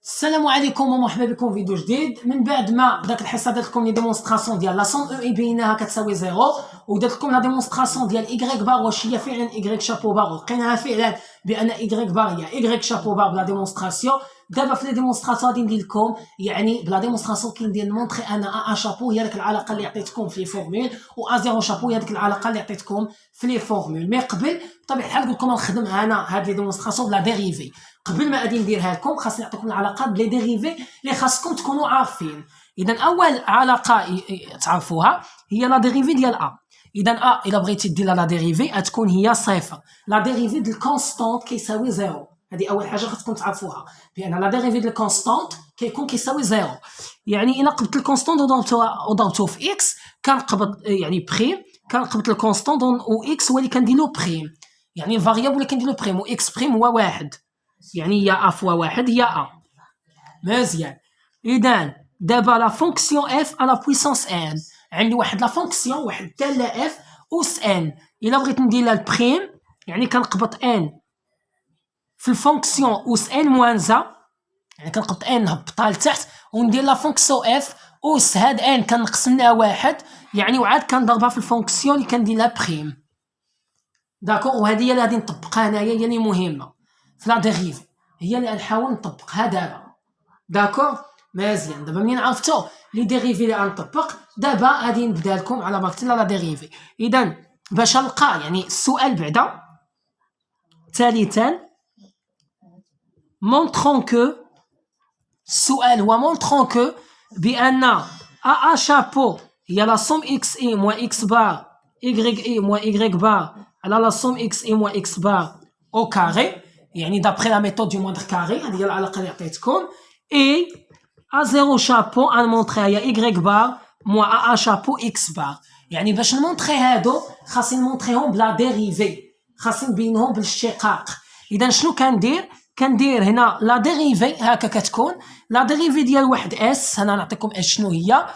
السلام عليكم ومرحبا بكم في فيديو جديد. من بعد ما بدات الحصه درت لكم لي ديمونستراسيون ديال لا سوم او اي بيناها كتساوي زيرو، ودرت لكم لا ديمونستراسيون ديال ايغريك بار واش هي فعلا ايغريك شابو بار، ولقيناها فعلا بان ايغريك بار هي ايغريك شابو بار بلا ديمونستراسيون. دابا في لي ديمونستراسيون غادي ندير لكم يعني بلا ديمونستراسيون كندير نمونطري انا ا شابو هي ديك العلاقه اللي عطيتكم في لي فورمول، و ا زيرو شابو هي ديك العلاقه اللي عطيتكم في لي فورمول. مي قبل بطبيعه الحال قلت لكم نخدم انا هاد لي ديمونستراسيون بلا ديريفي. قبل ما غادي نديرها لكم خاصني نعطيكم العلاقات بلي ديريفي اللي خاصكم تكونوا عارفين. اذا اول علاقه تعرفوها هي لا ديريفي ديال ا. اذا ا الا بغيتي دير لا ديريفي غتكون هي صفر. لا ديريفي ديال الكونستانت كيساوي زيرو، هذه اول حاجه خاصكم تعرفوها، بان لا ديريفي ديال الكونستانت كيكون كيساوي زيرو. يعني الا قبضت الكونستانت وضربته في اكس كنقبض يعني بريم، كنقبض الكونستانت و اكس هو اللي كندير له بريم، يعني الفاريابل اللي كندير له بريم، و اكس بريم هو واحد، يعني هي ا فوا واحد هي ا. مزيان. اذا دابا لا فونكسيون اف على بويسونس ان، عندي واحد لا فونكسيون واحد الداله اف اس ان. الا بغيت ندير لها البريم يعني كنقبط ان في الفونكسيون اس ان موان زا، يعني كنقبط ان نهبطها لتحت وندير لا فونكسيون اف اس هاد ان كنقسم لها واحد، يعني وعاد كنضربها في الفونكسيون اللي كندير لها بريم. داكور، وهذه هي اللي غادي نطبقها هنايا، هي اللي مهمه في لا ديريف، هي اللي غنحاول نطبقها دابا. داكور مزيان. دابا منين عرفتو لي ديريفي اللي غنطبق دابا غادي نبدا لكم على بركه الله لا ديريفي. اذا باش نلقى يعني السؤال بعدا ثالثا مونطرون كو، السؤال هو مونطرون كو بان ا شابو هي لا سوم اكس اي موان اكس بار y اي موان y بار على لا سوم اكس اي موان اكس بار او كاري، يعني دابخي لا ميثود دو موندر كاري، هذه هي العلاقه اللي عطيتكم. اي ا زيرو شابو غنمونطري هي y بار موان ا شابو اكس بار. يعني باش نمونطري هادو خاصني نمونطريهم بلا ديريفي، خاصني نبينهم بالاشتقاق. اذا شنو كندير هنا لا ديريفي هكا كتكون لا ديريفي ديال واحد اس، انا نعطيكم اس شنو هي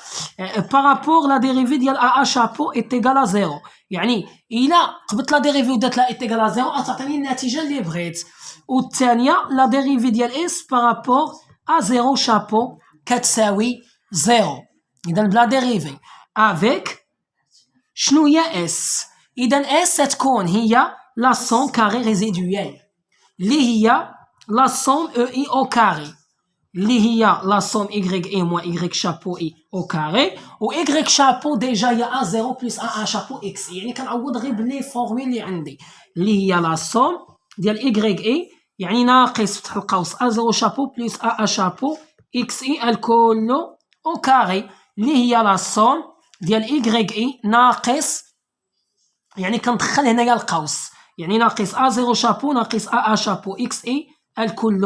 بارابور لا ديريفي ديال ا شابو ايتيغال زيرو. يعني الا قبضت لا ديريفي ودات لها ايتيغال زيرو غتعطيني النتيجه اللي بغيت. والثانيه لا ديريفي ديال اس بارابور ا زيرو شابو كتساوي زيرو. اذا بلا ديريفي افيك شنو هي اس؟ اذا اس تكون هي لا سوم كاري ريزيدويال اللي هي لا سوم او اي او كاري، اللي هي لا سوم y اي موان y شابو اي او كاري، و y شابو ديجا هي ا زيرو بلس ا شابو اكس، يعني كنعوض غير بلي فورمول اللي عندي اللي هي لا سوم ديال y اي يعني ناقص فتح القوس ا زيرو شابو بلس ا شابو اكس اي الكل او كاري، اللي هي لا سوم ديال y اي ناقص، يعني كندخل هنايا القوس، يعني ناقص ا زيرو شابو ناقص ا شابو اكس اي الكل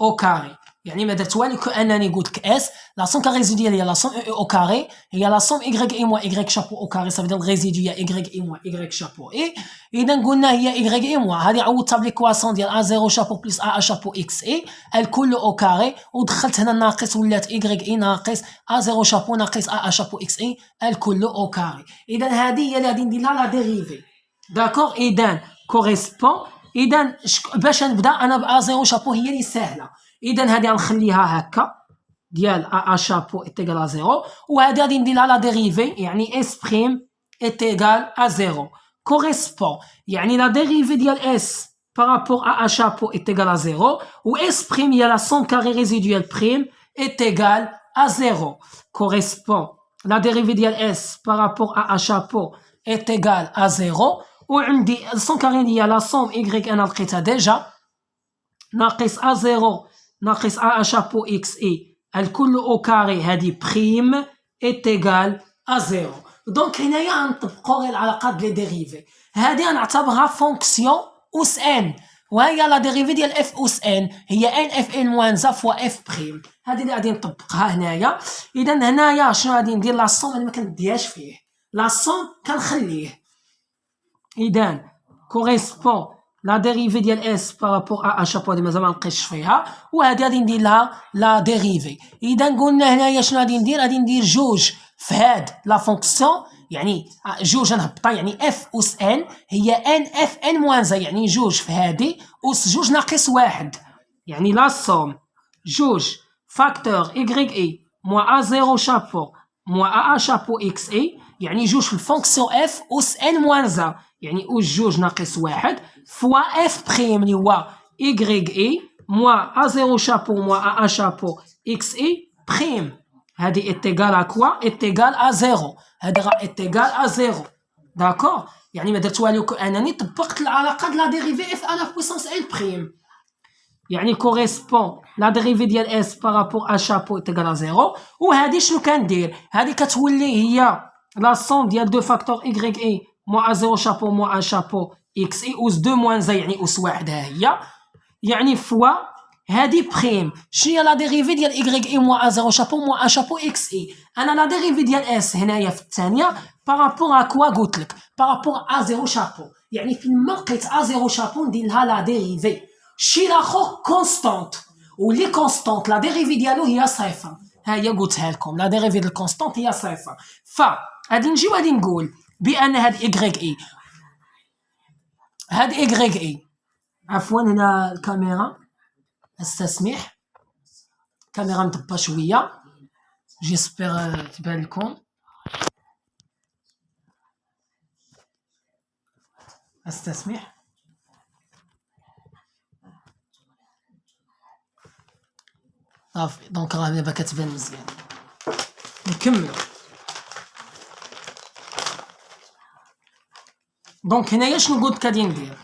او كاري. يعني ما درت والو كانني قلت لك اس لا سوم كاري ريزيديال هي لا سوم او كاري هي لا سوم y اي موان y شابو او كاري، صافي الريزيدو هي y اي موان y شابو اي. اذا قلنا هي y اي موان هذه عوضتها بليكواسيون ديال ا زيرو شابو بلس ا شابو اكس اي الكل او كاري، ودخلت هنا الناقص ولات y اي ناقص ا زيرو شابو ناقص ا شابو اكس اي الكل او كاري. اذا هذه هي اللي غادي ندير لها لا ديريفي. داكور، اذا كوريسبون. اذا باش نبدا انا ب زيرو شابو هي اللي سهله، اذا هذه غنخليها هكا ديال ا شابو ايتيغال زيرو، وهذه غادي ندير لها لا ديريفي يعني اس بريم ايتيغال ا زيرو. كوريسبون يعني لا ديريفي ديال اس بارابور ا شابو ايتيغال زيرو، و اس بريم هي لا سوم كاري ريزيدويال بريم ايتيغال ا زيرو. كوريسبون لا ديريفي ديال اس بارابور ا شابو ايتيغال ا زيرو، وعندي السوم كاري هي لا سوم y انا لقيتها ديجا ناقص ا زيرو ناقص ا شابو اكس اي الكل او كاري هذه بريم ايتيغال ا زيرو. دونك هنايا غنطبقوا غير العلاقات بلي ديريفي. هذه غنعتبرها فونكسيون اس ان، وهي لا ديريفي ديال اف اس ان هي ان اف ان موان زا فوا اف بريم، هذه اللي غادي نطبقها هنايا. اذا هنايا شنو غادي ندير؟ لا سوم انا ما كنديهاش فيه، لا سوم كنخليه. اذا كوريسبون لا ديريفي ديال اس بارابور ا شابو هذه مازال ما نقيش فيها، وهذه غادي ندير لها لا ديريفي. اذا قلنا هنايا شنو غادي ندير؟ غادي ندير جوج في هاد لا فونكسيون، يعني جوج نهبطها يعني اف اس ان هي ان اف ان موان زا، يعني جوج في هذه اس جوج ناقص واحد، يعني لا سوم جوج فاكتور y اي موان A0 شابو موان AA شابو x اي، يعني جوج في الفونكسيون f أس n موان ز، يعني أس جوج ناقص واحد فوا f بريم اللي هو y اي موان A0 شابو موان AA شابو x اي بريم. هادي اتيغال ا كوا؟ اتيغال ا زيرو، هادي غا اتيغال ا زيرو. داكوغ؟ يعني ما درت والو انني طبقت العلاقه د لا ديريفي اف ا لا بويسونس ان بريم، يعني كوريسبون لا ديريفي ديال اس بارابور ا شابو اتيغال ا زيرو. وهادي شنو كندير؟ هادي كتولي هي لا سوم ديال دو فاكتور y اي موان ا زيرو شابو موان ا شابو اكس اي أس دو موان زا، يعني أس واحد ها هي، يعني فوا هادي بريم. شنو هي لا ديريفي ديال y اي موان ا زيرو شابو موان ا شابو اكس اي؟ انا لا ديريفي ديال اس هنايا في الثانيه بارابور ا كوا قلت لك؟ بارابور ا زيرو شابو، يعني فيما لقيت ا زيرو شابو ندير لها لا ديريفي. الشي الاخر كونستانت، واللي كونستانت لا ديريفي ديالو هي صفر. ها هي قلتها لكم، لا ديريفي ديال الكونستانت هي صفر. غادي نجيو غادي نقول بان هاد y اي، هاد y اي، عفوا هنا الكاميرا استسمح، الكاميرا مدبه شويه، جيسبر تبان لكم، استسمح. صافي دونك راه دابا كتبان مزيان. نكملو. دونك هنايا شنو قلت غادي ندير؟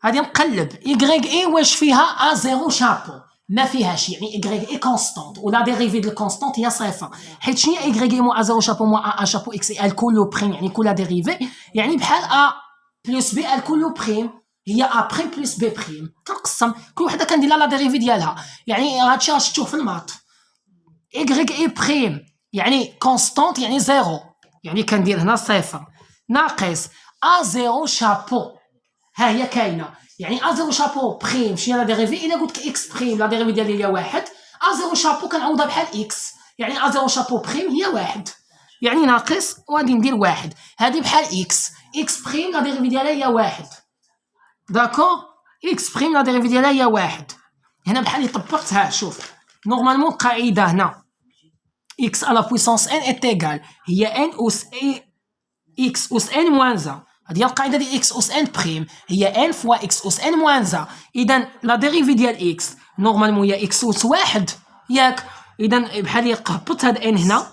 غادي نقلب y اي واش فيها ا زيرو شابو؟ ما فيهاش، يعني y اي كونستانت ولا ديريفي ديال الكونستانت هي صفر، حيت شنو هي y اي موان ا زيرو شابو موان ا شابو اكس اي؟ الكل بريم، يعني كل ديريفي يعني بحال ا بلس بي الكل بريم، هي ا بريم بلس بي بريم. كنقسم كل وحده كندير لها لا ديريفي ديالها، يعني هادشي راه شفتوه في الماط. y اي بريم يعني كونستانت يعني زيرو، يعني كندير هنا صفر ناقص ا زيرو شابو، ها هي كاينه، يعني ا زيرو شابو بريم شنو لا ديريفي؟ الا قلت لك اكس بريم لا ديريفي ديالي هي واحد، ا زيرو شابو كنعوضها بحال اكس، يعني ا زيرو شابو بريم هي واحد، يعني ناقص وغادي ندير واحد، هادي بحال اكس بريم لا ديريفي ديالها هي واحد. داكور؟ اكس بريم لا ديريفي ديالها هي واحد. هنا بحال اللي طبقتها، شوف نورمالمون القاعده هنا x à la puissance n est égal هي n أس x أس n موان زا، هذه هي القاعده ديال x أس n بريم، هي n فوا x أس n موان زا. اذا لا ديريفي ديال x نورمالمون هي x أس واحد ياك، اذا بحال اللي هبط هاد n هنا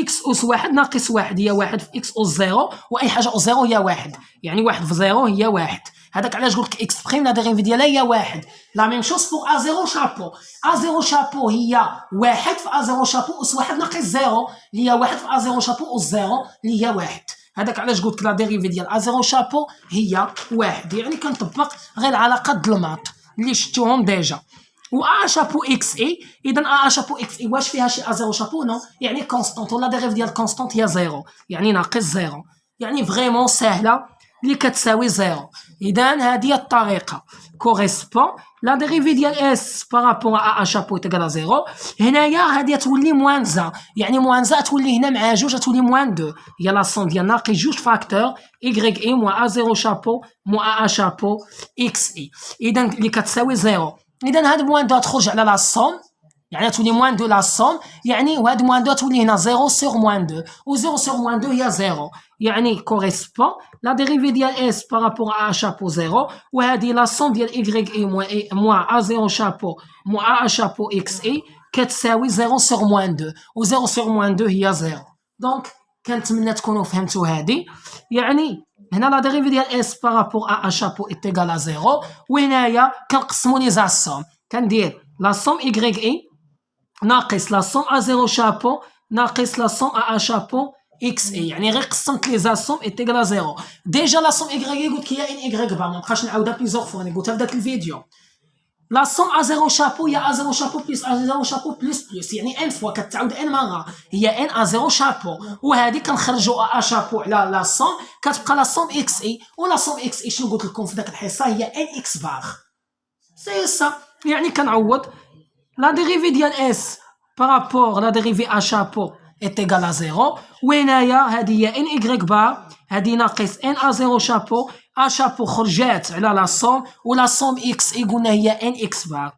x أس واحد ناقص واحد هي واحد في x أس زيرو، واي حاجه أس زيرو هي واحد، يعني واحد في زيرو هي واحد. هذاك علاش قلت لك اكس بريم لا ديريفي ديالها هي واحد. لا ميم شوز بوغ ا زيرو شابو، ا زيرو شابو هي واحد في ا زيرو شابو أس واحد ناقص زيرو اللي هي واحد في ا زيرو شابو أس زيرو اللي هي واحد. هذاك علاش قلت لك لا ديريفي ديال ا زيرو شابو هي واحد، يعني كنطبق غير العلاقات د الماط اللي شفتوهم ديجا. و ا شابو اكس اي، اذا ا شابو اكس اي واش فيها شي ا زيرو شابو؟ نو، يعني كونستانت، ولا ديريف ديال كونستانت هي زيرو، يعني ناقص زيرو، يعني فريمون ساهله اللي كتساوي زيرو. اذا هذه الطريقه كوريسبون لا ديريفي ديال اس بارابور ا شابو تيغال زيرو. هنايا هذه تولي موان زا، يعني موان زا تولي هنا مع جوج تولي موان دو، هي لا سون ديال ناقص جوج فاكتور y اي موان ا زيرو شابو موان ا شابو اكس اي، اذا اللي كتساوي زيرو. اذا هاد موان دو تخرج على لا سوم، يعني تولي موان دو لا سوم، يعني وهاد موان دو تولي هنا زيرو سور موان دو، و زيرو سور موان دو هي زيرو، يعني كوريسبون لا ديريفي ديال اس بارابور ا شابو زيرو، وهذه لا سوم ديال y اي موان ا زيرو شابو موان ا شابو اكس اي كتساوي زيرو سور موان دو، و زيرو سور موان دو هي زيرو. دونك كنتمنى تكونوا فهمتوا هذه، يعني هنا لا ديريفي ديال اس بارابور ا شابو ايتيغال زيرو، وهنايا كنقسموا لي زاسوم، كندير لا سوم y اي ناقص لا سوم ا زيرو شابو ناقص لا سوم ا شابو اكس اي، يعني غير قسمت لي زاسوم ايتيغال زيرو. ديجا لا سوم اي قلت لك هي ان ايغريك با، ما نبقاش نعاودها بليزيور فوا، انا قلتها في ذاك الفيديو. لا سوم ا زيرو شابو هي ا زيرو شابو بلس ا زيرو شابو بلس، يعني ان فوا كتعاود ان مره هي ان ا زيرو شابو، وهذه كنخرجوا ا شابو على لا سوم كتبقى لا سوم اكس اي، ولا سوم اكس اي شنو قلت لكم في ذاك الحصه هي ان اكس بار. سي سا، يعني كنعوض لا ديريفي ديال اس بارابور لا ديريفي ا شابو إتيغال زيرو. وهنايا هادي هي ان إيكغيك بار، هادي ناقص ان ا زيرو شابو. ا شابو خرجات على لا صوم، ولا صوم إكس إي قلنا هي ان إكس بار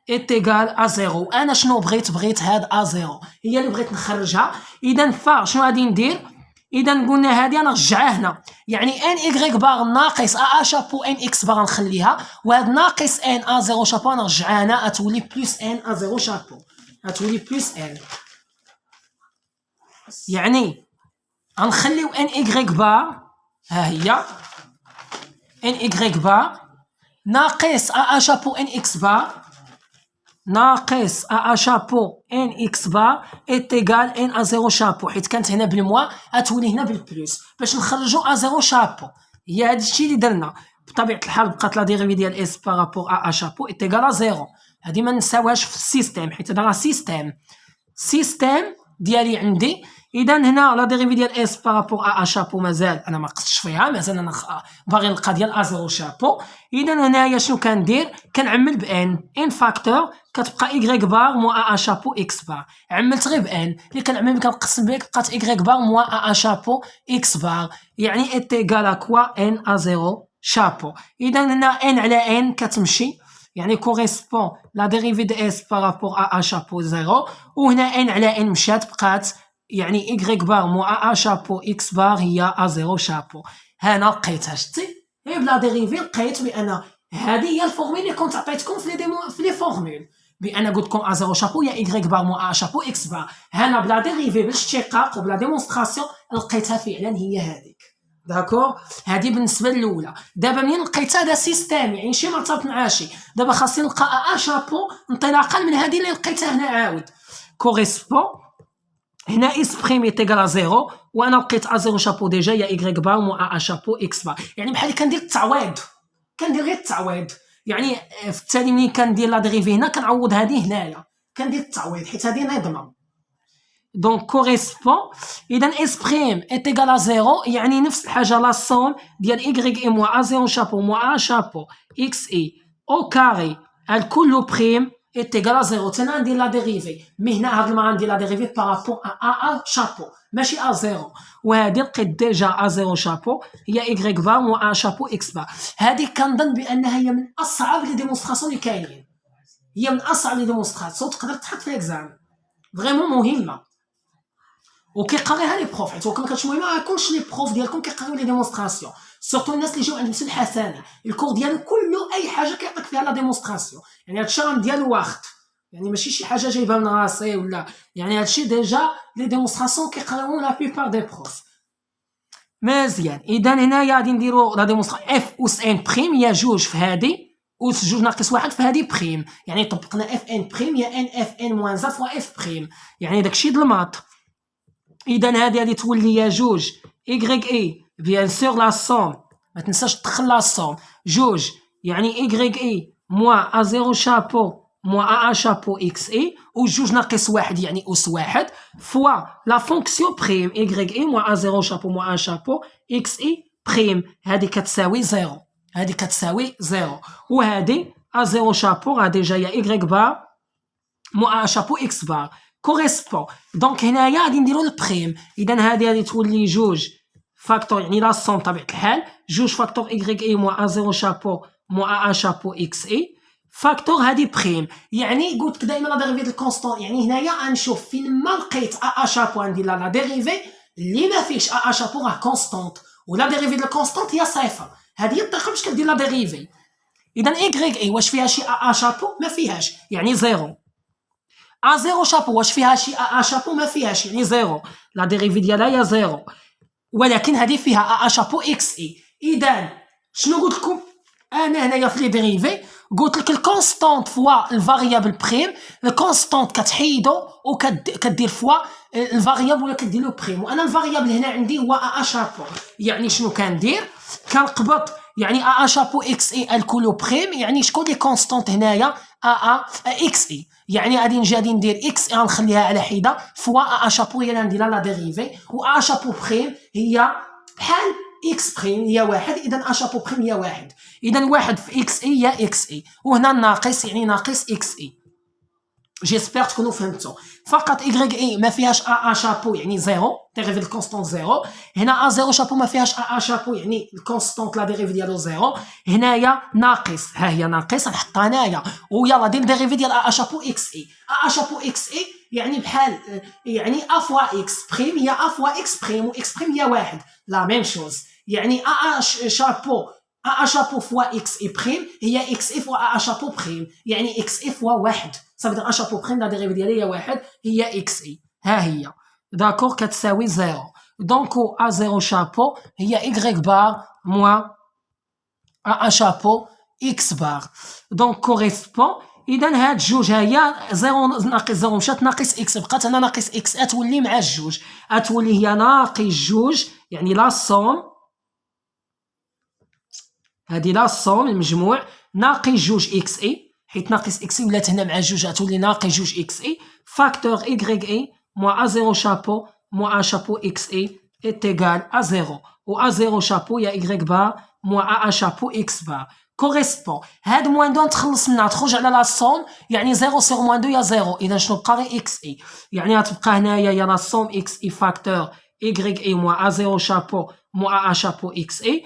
إتيغال ا زيرو. أنا شنو بغيت هاد ا زيرو هي اللي بغيت نخرجها. إذا شنو غادي ندير؟ إذا قلنا هادي نرجعها هنا، يعني ان إيكغيك بار ناقص ا شابو ان إكس بار نخليها، وهاد ناقص ان ا زيرو شابو نرجعها هنا، غتولي بلوس ان ا زيرو شابو، غتولي بلوس ان. يعني غنخليو ان إيكغيك بار، ها هي ان إيكغيك بار ناقص ا شابو ان إكس بار ناقص ا شابو ان إكس بار إتيغال ان ا زيرو شابو، حيت كانت هنا بالموا غتولي هنا بالبلوس باش نخرجو ا زيرو شابو. هي هادشي اللي درنا. بطبيعة الحال بقات لا ديريفي ديال اس بارابور ا شابو إتيغال زيرو. هادي ما نساوهاش في السيستيم، حيت هذا راه سيستيم ديالي عندي. اذا هنا لا ديريفي ديال اس بارابور ا شابو مازال انا ما قصتش فيها، مازال انا باغي نلقى ديال ا زيرو شابو. اذا هنايا شنو كندير؟ كنعمل ان فاكتور كتبقى إيكغيك بار موا ا شابو إكس بار. عملت غير بان اللي كنعمل ملي كنقسم بها بقات إيكغيك بار موا ا شابو إكس بار، يعني إتيغال كوا ان ا زيرو شابو. اذا هنا ان على ان كتمشي، يعني كوريسبون لا ديريفي دي اس بارابور ا شابو زيرو، وهنا ان على ان مشات بقات، يعني إيكغيك بار موا ا شابو إكس بار هي ا زيرو شابو. هنا لقيتها، شتي غير بلا ديريفي لقيت بان هذه هي الفورميل اللي كنت عطيتكم في لي فورمول، بان قلت لكم ا زيرو شابو هي إيكغيك بار موا ا شابو إكس بار. هنا بلا ديريفي بالاشتقاق وبلا ديمونستراسيون لقيتها فعلا هي هذيك. داكور، هذه بالنسبه للاولى. دابا منين لقيتها هذا سيستيم، يعني شي مرتبط مع شي. دابا خاصني نلقى ا شابو انطلاقا من هذه اللي لقيتها هنا عاود كوريسبون. هنا اس بريم إتيغال زيرو، وانا لقيت ا زيرو شابو ديجا هي إيكغيك بار موا ا شابو إكس بار، يعني بحال كندير التعويض، كندير غير التعويض. يعني في التالي ملي كندير لا ديريفي هنا كنعوض هذه هنايا، كندير التعويض حيت هذه نضمن. دونك كوريسبون. اذا اس بريم إتيغال زيرو يعني نفس الحاجه لا صوم ديال إيكغيك اي موا ا زيرو شابو موا ا شابو إكس اي او كاري الكل بريم إتيغال زيرو. تانا ندير لا ديريفي، مي هنا هاد المره ندير لا ديريفي بارابور ا شابو ماشي ا زيرو. وهادي لقيت ديجا ا زيرو شابو هي إيكغيك بار موا ا شابو إكس بار. هادي كنظن بانها هي من اصعب لي ديمونستراسيون اللي كاينين، هي من اصعب لي ديمونستراسيون تقدر تحط في الاكزام، فريمون مهمه وكيقريها لي بروف. حيت كما كتشوفوا ما كلش لي بروف ديالكم كيقريو لي ديمونستراسيون، سورتو الناس اللي جاو عند مسيو الحساني الكور ديالو كله اي حاجه كيعطيك فيها لا ديمونستراسيون. يعني هادشي راه ديالو واخد، يعني ماشي شي حاجه جايبها من راسي ولا، يعني هادشي ديجا لي ديمونستراسيون كيقراو لا بيبار دي بروف. مزيان. اذا هنايا غادي نديرو لا ديمونستراسيون اف اس ان بريم هي جوج في هادي اس جوج ناقص واحد في هادي بريم، يعني طبقنا اف ان بريم هي ان اف ان موان زا فوا اف بريم، يعني داكشي د الماط. اذا هذه غادي تولي يا جوج إيكغيك اي بيان سور لا صوم، ما تنساش تدخل لا صوم جوج، يعني إيكغيك اي موا ا زيرو شابو موا ا شابو إكس اي، وجوج ناقص واحد يعني أس واحد فوا لا فونكسيون بريم إيكغيك اي موا ا زيرو شابو موا ا شابو إكس اي بريم. هذه كتساوي زيرو، هذه كتساوي زيرو، وهذه ا زيرو شابو راه ديجا هي إيكغيك بار موا ا شابو إكس بار كوريسبون. دونك هنايا غادي نديرو البريم. اذا هذه غادي تولي جوج فاكتور، يعني لا صوم طبيعه الحال جوج فاكتور إيكغيك اي موا ا زيرو شابو موا ا شابو إكس اي فاكتور هذه بريم. يعني قلت لك دائما لا ديريفي ديال الكونستون، يعني هنايا غنشوف فين ما لقيت ا شابو غندير لا ديريفي اللي ما فيهش ا شابو راه كونستونت، ولا ديريفي ديال الكونستونت هي صفر. هذه هي الطريقه باش كدير لا ديريفي. اذا إيكغيك اي واش فيها شي ا شابو؟ ما فيهاش، يعني زيرو. ا زيرو شابو واش فيها شي ا شابو؟ ما فيهاش، يعني زيرو، لا ديريفي ديالها هي زيرو. ولكن هذه فيها ا شابو إكس اي. اذا شنو قلت لكم انا هنايا في لي ديريفي؟ قلت لك الكونستونت فوا الفاريابل بريم، الكونستونت كتحيدو وكدير فوا الفاريابل ولا كدير له بريم، وانا الفاريابل هنا عندي هو ا شابو. يعني شنو كندير؟ كنقبض يعني ا شابو إكس اي الكل بريم، يعني شكون لي كونستونت هنايا إكس اي، يعني غادي نجي غادي ندير إكس اي غنخليها على حده فوا ا شابو هي اللي نديرها لا ديريفي، و ا شابو بريم هي بحال إكس بريم هي واحد، إذا ا شابو بريم هي واحد. إذا واحد في إكس اي هي إكس اي، وهنا الناقص يعني ناقص إكس اي. جيسبر تكونوا فهمتوا. فقط اي اي ما فيهاش ا شابو يعني زيرو، ديريفي الكونستونت زيرو. هنا ا زيرو شابو ما فيهاش ا شابو يعني الكونستونت لا ديريفي ديالو زيرو. هنايا ناقص، ها هي ناقص نحطها هنايا، ويلا دير ديريفي ديال ا شابو اكس اي. ا شابو اكس اي يعني بحال يعني ا فوا اكس بريم هي ا فوا اكس بريم، و اكس بريم هي واحد، لا ميم شوز. يعني ا شابو ا شابو فوا اكس اي بريم هي اكس اي فوا ا شابو بريم، يعني اكس اي فوا واحد. صافي ا شابو بريم لا ديريفي ديالها هي واحد، هي اكس اي، ها هي داكور كتساوي زيرو. دونك ا زيرو شابو هي ايغريك بار موا ا شابو اكس بار. دونك كوريسبون. اذا هاد جوج ها هي زيرو ناقص زيرو مشات ناقص اكس، بقات هنا ناقص اكس، تولي مع الجوج تولي هي ناقص جوج، يعني لا صوم، هادي لا صوم المجموع ناقص جوج اكس اي، حيت ناقص اكس اي ولات هنا مع جوج تولي ناقص جوج اكس اي فاكتور ايغريك اي موا ا زيرو شابو موا ا شابو اكس اي est égal à 0. و ا زيرو شابو هي ايغريك بار موا ا شابو اكس بار كوريسبون. هاد موان دو نتخلص منها تخرج على لا صوم، يعني 0 سور موان دو هي 0. اذا شنو بقى غير اكس اي، يعني غتبقى هنايا هي لا صوم اكس اي فاكتور ايغريك اي موا ا زيرو شابو موا ا شابو اكس اي،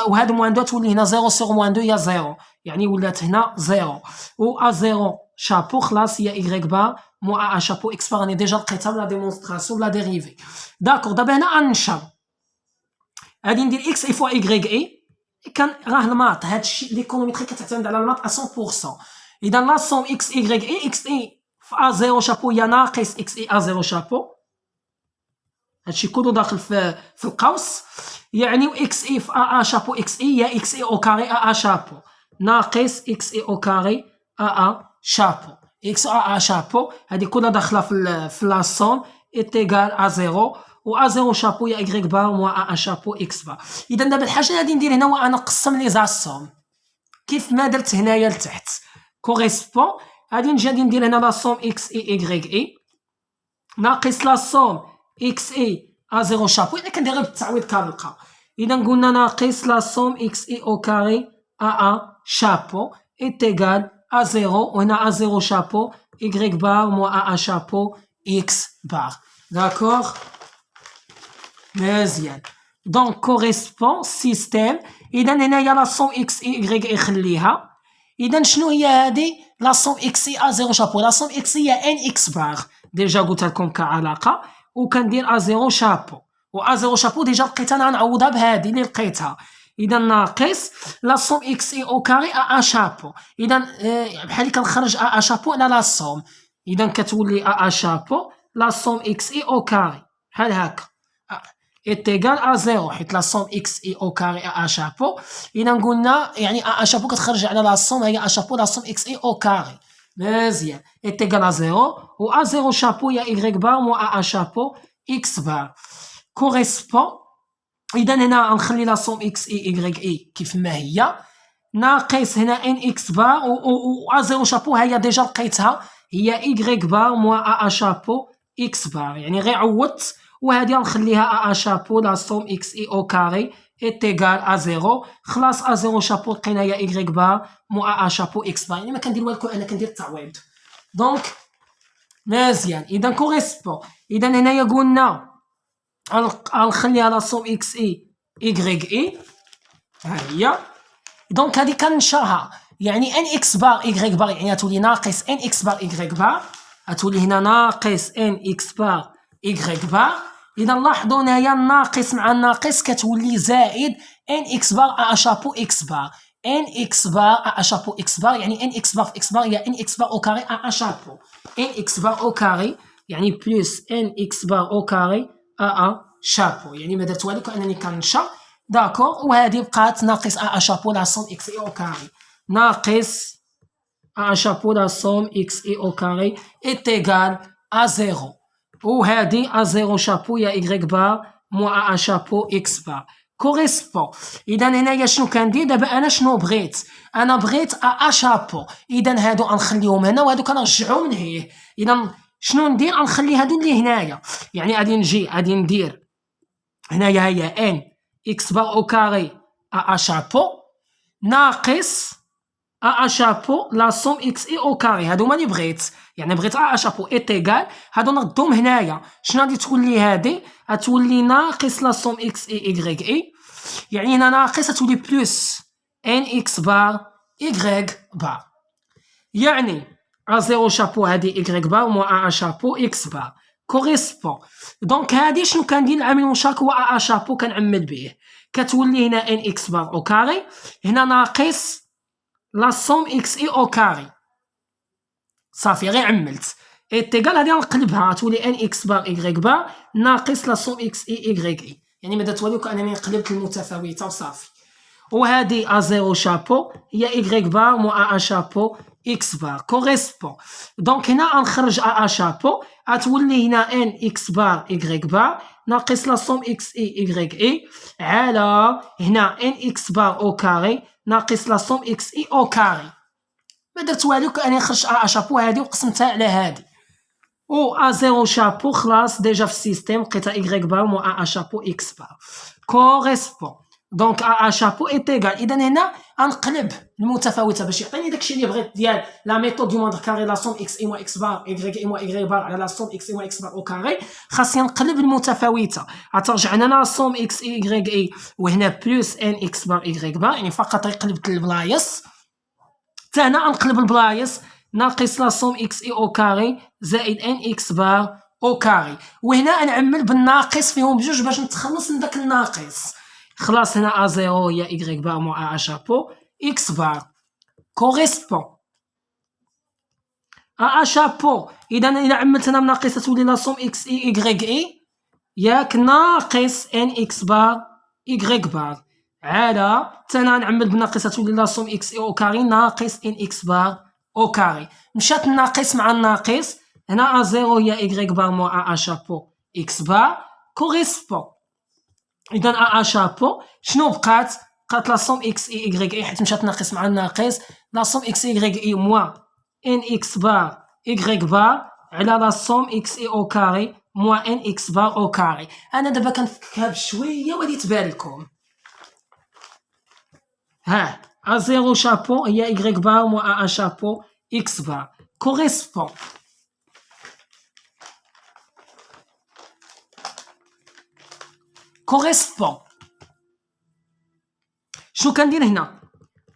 وهاد موان دو تولي هنا 0 سور موان دو هي 0، يعني ولات هنا 0. و ا زيرو شابو خلاص هي ايغريك بار موا ا شابو اكس بار. راني ديجا لقيتها بلا ديمونستراسيون بلا ديريفي. داكور دابا هنا غنشر، غادي ندير اكس اي فوا ايغريك اي. كان راه الماط هادشي ليكونوميتري كتعتمد على الماط 100%. اذا لا صوم اكس ايغريك اي، اكس اي في ا زيرو شابو هي ناقص اكس اي ا زيرو شابو، هادشي كله داخل في القوس، يعني اكس اي في ا شابو اكس اي هي اكس اي او كاري ا شابو ناقص اكس اي او كاري ا شابو اكس ا شابو، هادي كلها داخله في لا صوم est égal à 0. و ا زيرو شابو هي ايغريك بار موا ا شابو اكس بار. اذا دابا الحاجه اللي غادي ندير هنا هو انا نقسم لي زاسوم كيف ما درت هنايا لتحت كوريسبون. غادي ندير هنا لا صوم اكس اي ايغريك اي ناقص لا صوم اكس اي ا زيرو شابو، اذا كندير بالتعويض كنلقى. اذا قلنا ناقص لا صوم اكس اي او كاري ا شابو est égal à 0. وهنا ا زيرو شابو y بار موا ا شابو x بار. داكور مزيان. دونك كوريسبون سيستيم. اذا هنايا لا صوم اكس اي y خليها. اذا شنو هي هادي لا صوم اكس اي ا زيرو شابو؟ لا صوم اكس اي هي ان اكس بار، ديجا قلتها لكم كعلاقه. وكندير ا زيرو شابو، و ا زيرو شابو ديجا لقيتها انا غنعوضها بهادي اللي لقيتها. اذا ناقص لا صوم اكس اي او كاري ا شابو. اذا بحال اللي كنخرج ا شابو على لا صوم، اذا كتولي ا شابو لا صوم اكس اي او كاري بحال هكا est égal à 0، حيت لا صوم اكس اي او كاري ا شابو. اذا قلنا يعني ا شابو كتخرج على لا صوم، هي ا شابو لا صوم اكس اي او كاري. مزيان est égal à 0. و ا زيرو شابو هي y بار موا ا شابو اكس بار كوريسبون. اذا هنا غنخلي لا صوم اكس اي y اي كيف ما هي ناقص هنا ان اكس بار، و ا زيرو شابو ها هي ديجا لقيتها هي y بار موا ا شابو اكس بار، يعني غير عوضت. وهذه غنخليها ا شابو لا صوم اكس اي او كاري est égal à 0. خلاص ا زيرو شابو لقينا هي y بار موا ا شابو اكس بار، يعني ما كندير والو، انا كندير التعويض. دونك مزيان. اذا كوريسبون. اذا هنايا قلنا غنخليها لا صوم اكس اي y اي ها هي. دونك هذه كنشرها، يعني ان اكس بار y بار يعني غتولي ناقص ان اكس بار y بار، غتولي هنا ناقص ان اكس بار y بار. اذا لاحظوا هنايا الناقص مع الناقص كتولي زائد ان اكس بار ا شابو اكس بار، ان اكس بار ا شابو اكس بار، يعني ان اكس بار في اكس بار هي ان اكس بار او كاري ا شابو، ان اكس بار او كاري يعني بلس ان اكس بار او كاري ا شابو، يعني ما درت والو كانني كنشا. داكور. وهذه بقات ناقص ا شابو لا صوم اكس اي او كاري ناقص ا شابو لا صوم اكس اي او كاري est égal à 0. وهذه ا زيرو شابو هي y بار موا ا شابو اكس بار كوريسبون. اذا هنايا شنو كندير دابا؟ انا شنو بغيت؟ انا بغيت ا شابو. اذا هادو غنخليهم هنا وهادو كنرجعهم لهيه. اذا شنو ندير؟ غنخلي هادو اللي هنايا، يعني غادي ندير هنايا هي ان اكس بار او كاري ا شابو ناقص ا شابو لا سوم اكس اي او كاري. هادو هما اللي بغيت، يعني بغيت ا شابو ايت ايكال، هادو نردهم هنايا. شنو غادي تولي هادي؟ غتولي ناقص لا سوم اكس اي ايكغيك اي، يعني هنا ناقص غتولي بلوس ان اكس بار ايكغيك بار. يعني ا زيرو شابو هادي ايكغيك بار موا ا شابو اكس بار كوريسبون. دونك هادي شنو كندير؟ العامل المشترك هو ا شابو كنعمل به، كتولي هنا ان اكس بار او كاري، هنا ناقص لا سوم اكس اي او كاري. صافي غير عملت ايتيكال، هادي غنقلبها تولي ان اكس بار ايكغيك بار ناقص لا سوم اكس اي ايكغيك اي، يعني ماذا تولي كانني قلبت المتفاوته وصافي. وهادي ا زيرو شابو هي ايكغيك بار مع ا شابو اكس بار كوريسبون. دونك هنا غنخرج ا شابو، غتولي هنا ان اكس بار ايكغيك بار ناقص لا سوم اكس اي ايكغيك اي على هنا ان اكس بار او كاري ناقص لا سوم اكس اي او كاري. ما درت والو كاني خرجت ا شابو هادي وقسمتها على هادي، و ا زيرو شابو خلاص ديجا في السيستيم لقيتها ايكغيك بار مع ا شابو اكس بار كوريسبون. دونك ا شابو ايتيكال، اذا هنا غنقلب المتفاوته باش يعطيني داكشي اللي بغيت ديال لا ميثود دو موندر كاري لا سوم اكس اي موا اكس بار ايكغيك اي موا ايكغيك بار على لا سوم اكس اي موا اكس بار او كاري. خاصني نقلب المتفاوته، غترجع هنا لا سوم اكس اي ايكغيك اي وهنا بلوس ان اكس بار ايكغيك بار، يعني فقط قلبت البلايص. حتى هنا غنقلب البلايص، ناقص لا سوم اكس اي او كاري زائد ان اكس بار او كاري، وهنا نعمل بالناقص فيهم بجوج باش نتخلص من داك الناقص. خلاص هنا ا زيرو هي ايكغيك بار مع ا شابو اكس بار كوريسبون ا شابو. اذا الى عملت هنا بناقص تولي لا سوم اكس اي ايكغيك اي ياك ناقص ان اكس بار ايكغيك بار على تانا نعمل بالناقص تولي لا سوم اكس اي او كاري ناقص ان اكس بار او كاري. مشات الناقص مع الناقص، هنا ا زيرو هي ايكغيك بار مع ا شابو اكس بار كوريسبون. اذا ا شابو شنو بقات؟ بقات لا سوم اكس اي ايكغيك اي حيت مشات ناقص مع الناقص، لا سوم اكس اي ايكغيك اي موا ان اكس بار ايكغيك بار على لا سوم اكس اي او كاري موا ان اكس بار او كاري. انا دابا كنفكها بشويه وغادي تبان لكم. ها ا زيرو شابو هي ايكغيك بار موا ا شابو اكس بار كوريسبون. كوريسبون شنو كندير هنا؟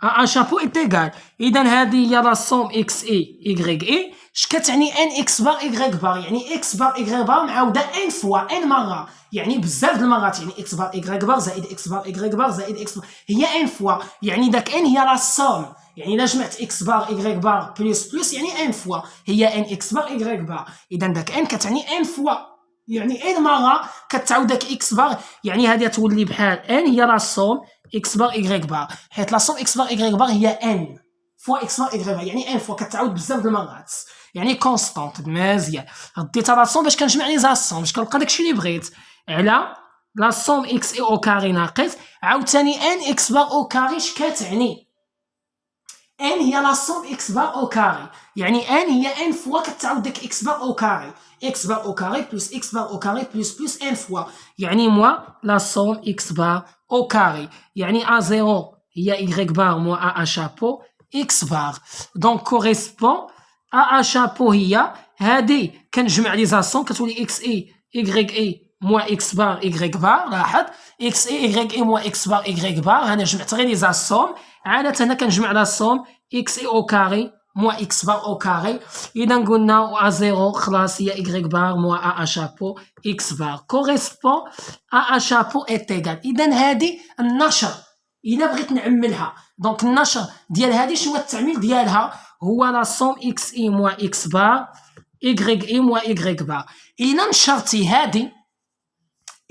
ا شابو ايتيكال، اذا هذه هي لا سوم اكس اي ايكغيك اي اش كتعني ان اكس بار ايكغيك بار، يعني اكس بار ايكغيك بار معاوده ان فوا ان مره، يعني بزاف د المرات، يعني اكس بار ايكغيك بار زائد اكس بار ايكغيك بار زائد اكس بار هي ان فوا، يعني داك ان هي لا سوم، يعني الا جمعت اكس بار ايكغيك بار بلس بلس يعني ان فوا هي ان اكس بار ايكغيك بار، اذا داك ان كتعني ان فوا، يعني ان مره كتعاود داك اكس بار، يعني هذه تولي بحال ان هي لا سوم اكس بار ايكغيك بار، حيت لا سوم اكس بار ايكغيك بار هي ان فوا اكس بار ايكغيك بار، يعني ان فوا كتعاود بزاف د المرات، يعني كونستانت. مزيان رديتها لا سوم باش كنجمع لي زاسوم باش كنلقى داكشي اللي بغيت على لا سوم اكس اي او كاري ناقص عاوتاني ان اكس بار او كاري. اش كتعني؟ ان هي لا سوم اكس بار او كاري، يعني ان هي ان فوا كتعاود داك اكس بار او كاري، اكس بار او كاري بلس اكس بار او كاري بلس ان فوا، يعني موا لا سوم اكس بار او كاري، يعني ا زيرو هي ايكغيك بار موا ا شابو اكس بار. دونك كوريسبون ا شابو هي هادي كنجمع لي زاسون كتولي اكس اي ايكغيك اي موا اكس بار ايكغيك بار، لاحظ اكس اي ايكغيك اي موا اكس بار ايكغيك بار، انا جمعت غير لي زاسوم. عادة هنا كنجمع لا سوم اكس اي او كاري موا اكس بار او كاري، اذا قلنا ا زيرو خلاص هي ايكغيك بار موا ا شابو اكس بار كوريسبون ا شابو ايتيكال. اذا هادي النشر الا بغيت نعملها، دونك النشر ديال هادي شنو التعميل ديالها؟ هو لا سوم اكس اي موا اكس بار ايكغيك اي موا ايكغيك بار. الا نشرتي هادي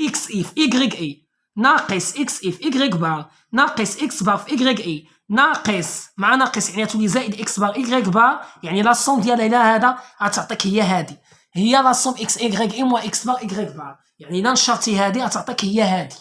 اكس اي في ايكغيك اي ناقص اكس اي في ايكغيك بار ناقص اكس بار في ايكغيك اي ناقص مع ناقص يعني تولي زائد اكس بار ايكغيك بار، يعني لا سوم ديالها الى هذا غتعطيك هي هادي، هي لا سوم اكس ايكغيك اي موا اكس بار ايكغيك بار، يعني الا نشرتي هادي غتعطيك هي هادي.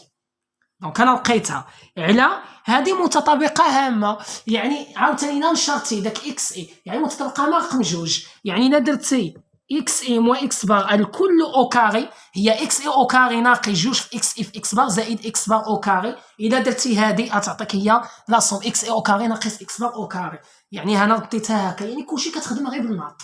دونك انا لقيتها على هذه متطابقه هامه، يعني عاوتاني الا نشرتي داك اكس اي يعني متطابقه مع رقم جوج، يعني الا درتي اكس اي موا اكس بار الكل او كاري هي اكس اي او كاري ناقص جوج في اكس اي في اكس بار زائد اكس بار او كاري، الا درتي هذه غتعطيك هي لا سوم اكس اي او كاري ناقص اكس بار او كاري، يعني هنا ديتها هكا، يعني كلشي كتخدم غير بالماط.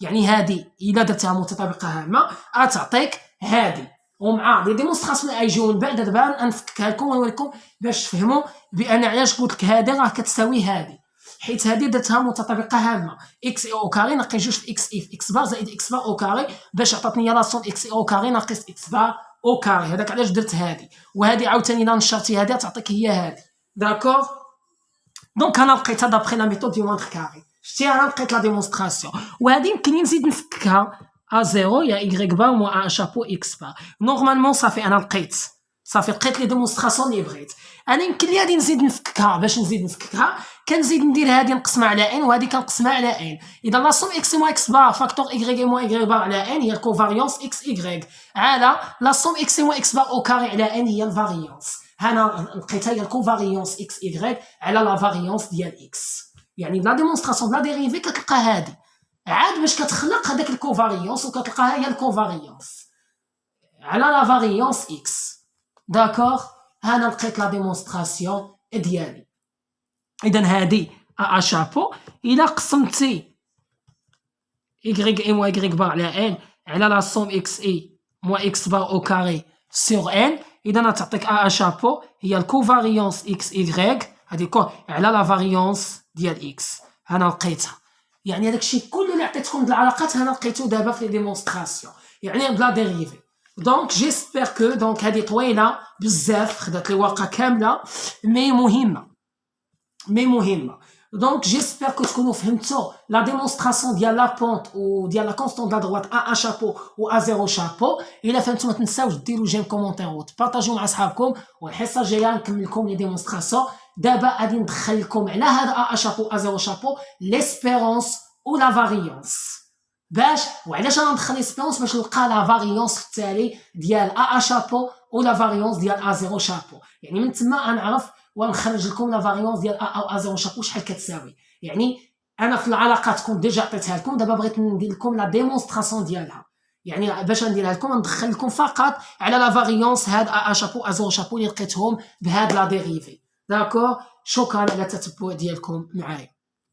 يعني هادي الا درتها متطابقه هامه غتعطيك هادي، ومع دي ديمونستراسيون اللي غيجيو من بعد دابا نفككها لكم ونوريكم باش تفهموا بان علاش قلت لك هادي راه كتساوي هادي، حيت هادي درتها متطابقه هامه اكس اي او كاري ناقص جوج في اكس اي في اكس بار زائد اكس بار او كاري باش عطاتني لا سوم اكس اي او كاري ناقص اكس بار او كاري. هذاك علاش درت هادي، وهادي عاوتاني الا نشرتي هادي تعطيك هي هادي. داكور. دونك انا لقيتها دابخي لا ميثود دو مونتر كاري، شتي انا لقيت لا ديمونستراسيون، وهادي يمكن نزيد نفككها ا زيرو يا ايغريك بار موا ا شابو اكس بار. نورمالمون صافي انا لقيت، صافي لقيت لي ديمونستراسيون اللي بغيت. انا يمكن لي غادي نزيد نفككها، باش نزيد نفككها كنزيد ندير هادي نقسمها على ان وهادي كنقسمها على ان. اذا لا سوم اكس موا اكس بار فاكتور ايغريك موا ايغريك بار على ان هي الكوفاريونس اكس ايغريك على لا سوم اكس موا اكس بار او كاري على ان هي الفاريونس. هنا لقيتها هي الكوفاريونس اكس ايغريك على لا فاريونس ديال اكس. يعني بلا ديمونستراسيون بلا ديريفي كتلقى هادي، عاد باش كتخلق هذاك الكوفاريونس وكتلقاها هي الكوفاريونس على لا فاريونس اكس. داكور. هنا لقيت لا ديمونستراسيون ديالي. اذا هادي ا شابو الا قسمتي y اي موا y بار على ان على لا سوم اكس اي موا اكس بار او كاري سور ان، اذا تعطيك ا شابو هي الكوفاريونس اكس ايغريك هادي على لا فاريونس ديال اكس. انا لقيتها. يعني هذاك الشيء كله اللي عطيتكم د العلاقات انا لقيتو دابا في لي ديمونستراسيون، يعني بلا ديريفي. دونك جيسبر كو دونك هادي طويله بزاف خدات لي ورقه كامله مي مهمه. دونك جيسبر كو تكونوا فهمتوا لا ديمونستراسيون ديال لا بونت و ديال لا كونستون د droite ا شابو و ا زيرو شابو. الا فهمتوا ما تنساوش ديروا جيم كومونتير وتبارطاجيو مع صحابكم، والحصه الجايه نكمل لكم لي ديمونستراسيون. دابا غادي ندخل لكم على هذا ا شابو ا زيرو شابو ليسبيرونس و لا فاريونس. باش وعلاش انا ندخل ليسبيرونس باش نلقى لا فاريونس في التالي ديال ا شابو و لا فاريونس ديال ا زيرو شابو. يعني من تما غنعرف ونخرج لكم لا فاريونس ديال ا او ا زيرو شابو شحال كتساوي. يعني انا في العلاقات كنت ديجا عطيتها لكم، دابا بغيت ندير لكم لا ديمونستراسيون ديالها. يعني باش نديرها لكم ندخل لكم فقط على لا فاريونس هاد ا شابو ا زيرو شابو اللي لقيتهم بهاد لا ديريفي. داكور. شكرا على التتبع ديالكم معايا.